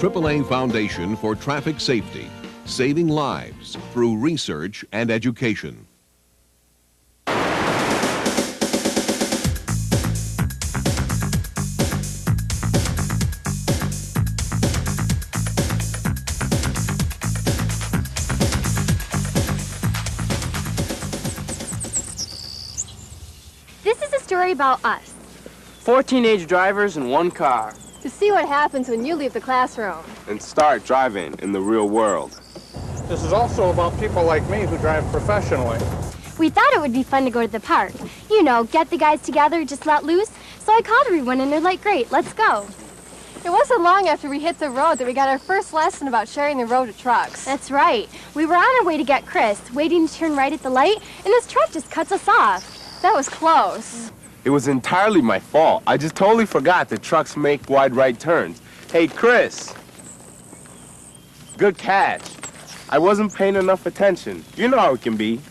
AAA Foundation for Traffic Safety, saving lives through research and education. This is a story about us. 4 teenage drivers in one car. To see what happens when you leave the classroom. And start driving in the real world. This is also about people like me who drive professionally. We thought it would be fun to go to the park. You know, get the guys together, just let loose. So I called everyone and they're like, great, let's go. It wasn't long after we hit the road that we got our first lesson about sharing the road to trucks. That's right. We were on our way to get Chris, waiting to turn right at the light, and his truck just cuts us off. That was close. It was entirely my fault. I just totally forgot that trucks make wide right turns. Hey, Chris. Good catch. I wasn't paying enough attention. You know how it can be.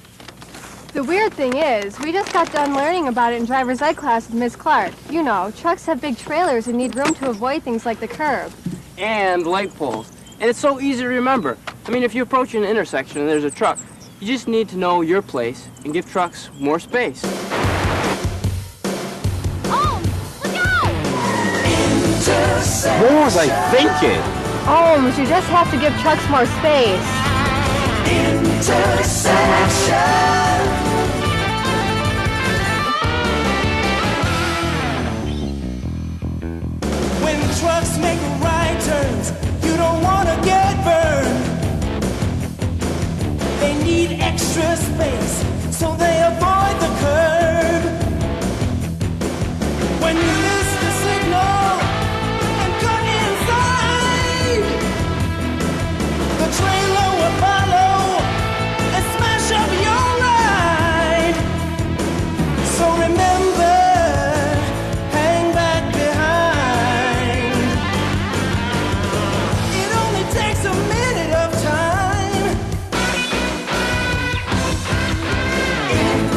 The weird thing is, we just got done learning about it in driver's ed class with Miss Clark. You know, trucks have big trailers and need room to avoid things like the curb. And light poles. And it's so easy to remember. I mean, if you approach an intersection and there's a truck, you just need to know your place and give trucks more space. Oh, look out! What was I thinking? Holmes, you just have to give trucks more space. When trucks make right turns, you don't want to get burned. They need extra space, so they avoid the curb. When you miss the signal and cut inside, the trailer will follow and smash up your ride. So remember, hang back behind. It only takes a minute of time.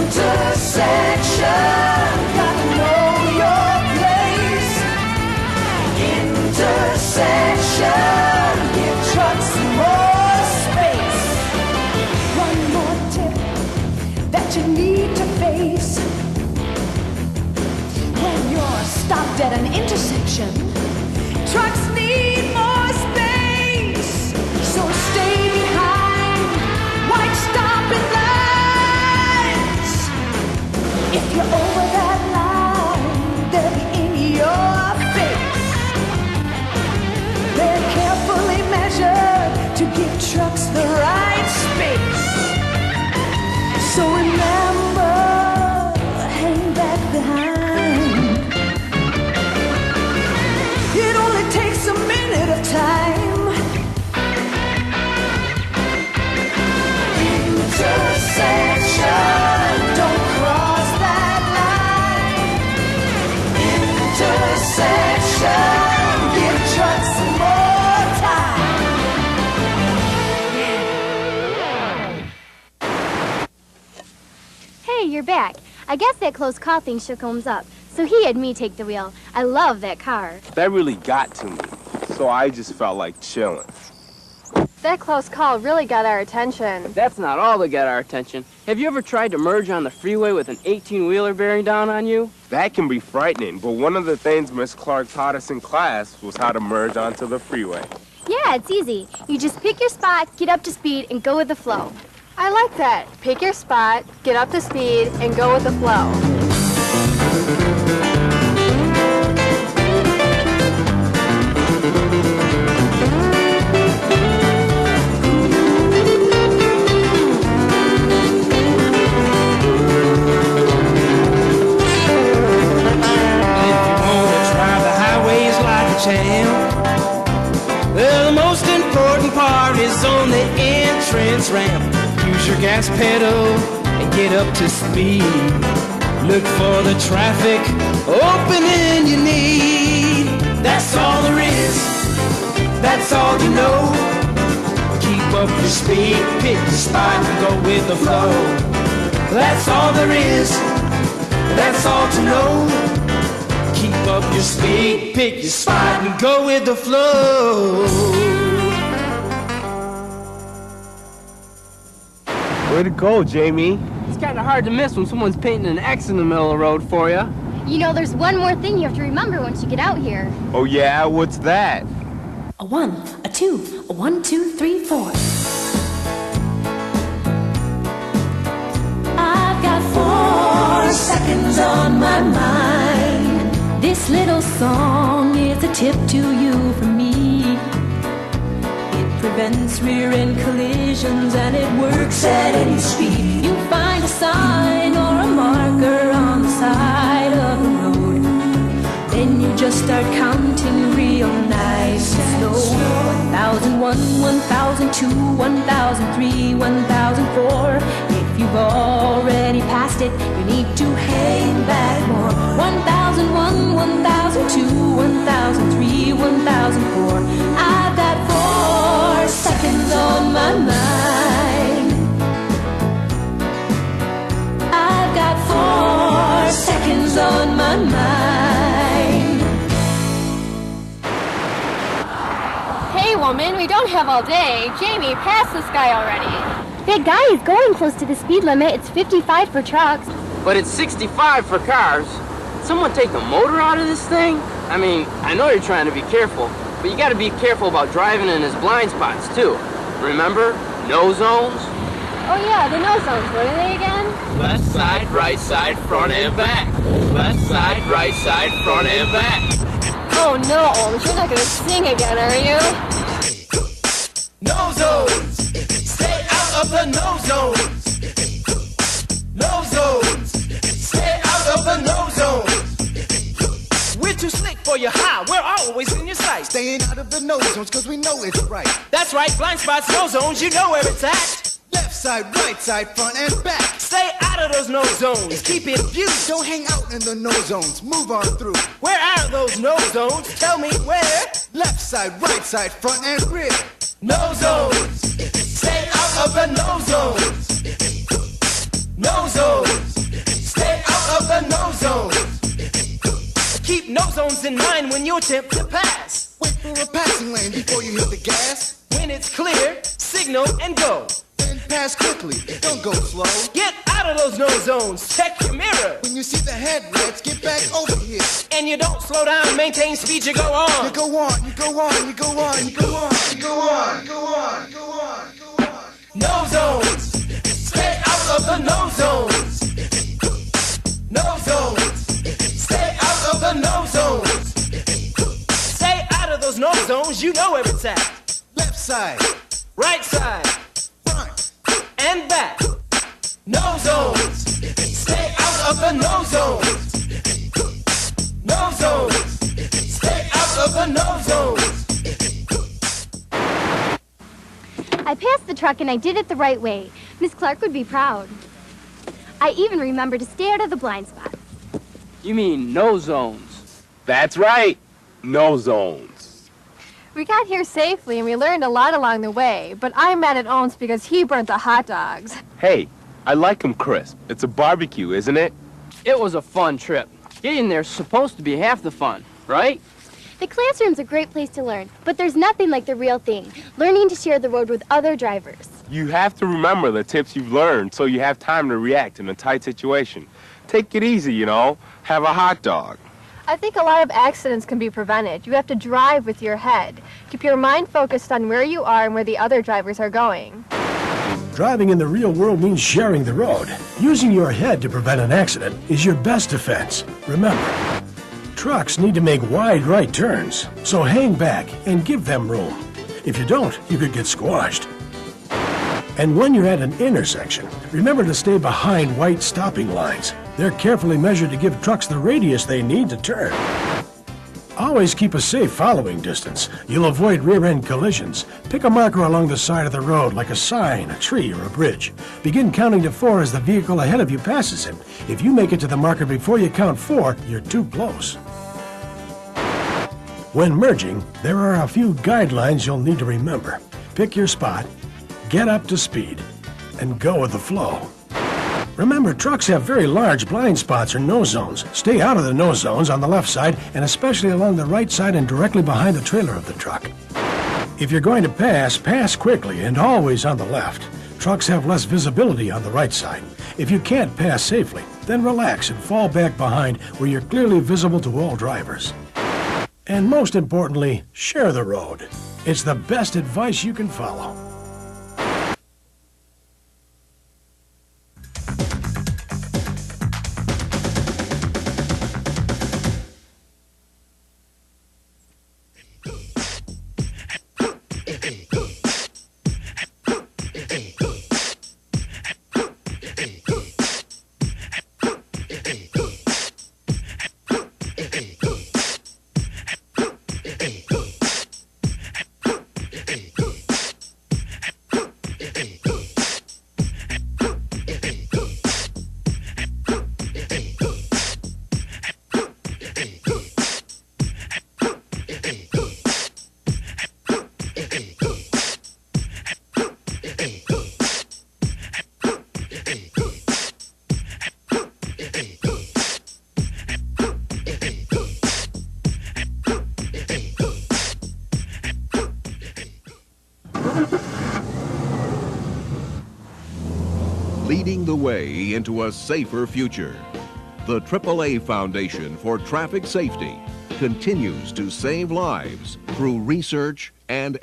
Intersection, gotta know your place. Intersection, give trucks more space. One more tip that you need to face. When you're stopped at an intersection, trucks need more space. So stay behind white stopping lights. If you're over that line, they'll be in your face. They're carefully measured to give trucks the right space. So remember, hang back behind. It only takes a minute of time. Intersection, don't cross that line. Intersection, give trucks some more time. Hey, you're back. I guess that close call thing shook Holmes up, so he had me take the wheel. I love that car. That really got to me. So I just felt like chilling. That close call really got our attention. That's not all that got our attention. Have you ever tried to merge on the freeway with an 18-wheeler bearing down on you? That can be frightening, but one of the things Miss Clark taught us in class was how to merge onto the freeway. Yeah, it's easy. You just pick your spot, get up to speed, and go with the flow. I like that. Pick your spot, get up to speed, and go with the flow. Well, the most important part is on the entrance ramp. Use your gas pedal and get up to speed. Look for the traffic opening you need. That's all there is. That's all you know. Keep up your speed, pick the spot and go with the flow. That's all there is. That's all to know. Keep up your speed, pick your spot, and go with the flow. Way to go, Jamie. It's kind of hard to miss when someone's painting an X in the middle of the road for you. You know, there's one more thing you have to remember once you get out here. Oh yeah, what's that? A 1, a 2, a 1, 2, 3, 4. I've got 4 seconds on my mind. This little song is a tip to you from me. It prevents rear-end collisions and it works at any speed. You find a sign or a marker on the side of the road. Then you just start counting real nice and slow. 1001, 1002, 1003, 1004. If you've already passed it, you need to hang back more. 1001, 1002, 1003, 1004. I've got 4 seconds on my mind. I've got 4 seconds on my mind. Hey, woman, we don't have all day. Jamie, pass this guy already. That guy is going close to the speed limit. It's 55 for trucks. But it's 65 for cars. Someone take the motor out of this thing? I mean, I know you're trying to be careful, but you gotta be careful about driving in his blind spots, too. Remember? No zones? Oh, yeah, the no zones. What are they again? Left side, right side, front and back. Left side, right side, front and back. Oh, no, Holmes. You're not going to sing again, are you? No zones. Stay out of the no zones. No zones. Stay out of the no zones. We're too slick for your high. We're always in your sight. Staying out of the no zones cause we know it's right. That's right, blind spots, no zones, you know where it's at. Left side, right side, front and back. Stay out of those no zones. Keep it viewed. Don't hang out in the no zones. Move on through. Where are those no zones? Tell me where. Left side, right side, front and rear. No zones. Stay out of the no zones. No zones. Stay out of the no zones. Keep no zones in mind when you attempt to pass. Wait for a passing lane before you hit the gas. When it's clear, signal and go. Then pass quickly. Don't go slow. Get out of those no zones. Check your mirror. When you see the headlights, get back over here. And you don't slow down, maintain speed, you go on. You go on, you go on, you go on, you go on, you go on, go on, go on, go on. No zones. Stay out of the no zones. No zones. Stay out of the no zones. Stay out of those no zones, you know where it's at. Left side, Right side front, and back. No zones. Stay out of the no zones. No zones. Stay out of the no zones. I passed the truck and I did it the right way. Miss Clark would be proud. I even remembered to stay out of the blind spot. You mean no zones? That's right. No zones. We got here safely and we learned a lot along the way, but I'm mad at Owens because he burnt the hot dogs. Hey, I like 'em crisp. It's a barbecue, isn't it? It was a fun trip. Getting there's supposed to be half the fun, right? The classroom's a great place to learn, but there's nothing like the real thing, learning to share the road with other drivers. You have to remember the tips you've learned so you have time to react in a tight situation. Take it easy, you know. Have a hot dog. I think a lot of accidents can be prevented. You have to drive with your head. Keep your mind focused on where you are and where the other drivers are going. Driving in the real world means sharing the road. Using your head to prevent an accident is your best defense. Remember, trucks need to make wide right turns, so hang back and give them room. If you don't, you could get squashed. And when you're at an intersection, remember to stay behind white stopping lines. They're carefully measured to give trucks the radius they need to turn. Always keep a safe following distance. You'll avoid rear-end collisions. Pick a marker along the side of the road, like a sign, a tree, or a bridge. Begin counting to 4 as the vehicle ahead of you passes him. If you make it to the marker before you count 4, you're too close. When merging, there are a few guidelines you'll need to remember. Pick your spot, get up to speed, and go with the flow. Remember, trucks have very large blind spots or nose zones. Stay out of the nose zones on the left side and especially along the right side and directly behind the trailer of the truck. If you're going to pass, pass quickly and always on the left. Trucks have less visibility on the right side. If you can't pass safely, then relax and fall back behind where you're clearly visible to all drivers. And most importantly, share the road. It's the best advice you can follow. Leading the way into a safer future. The AAA Foundation for Traffic Safety continues to save lives through research and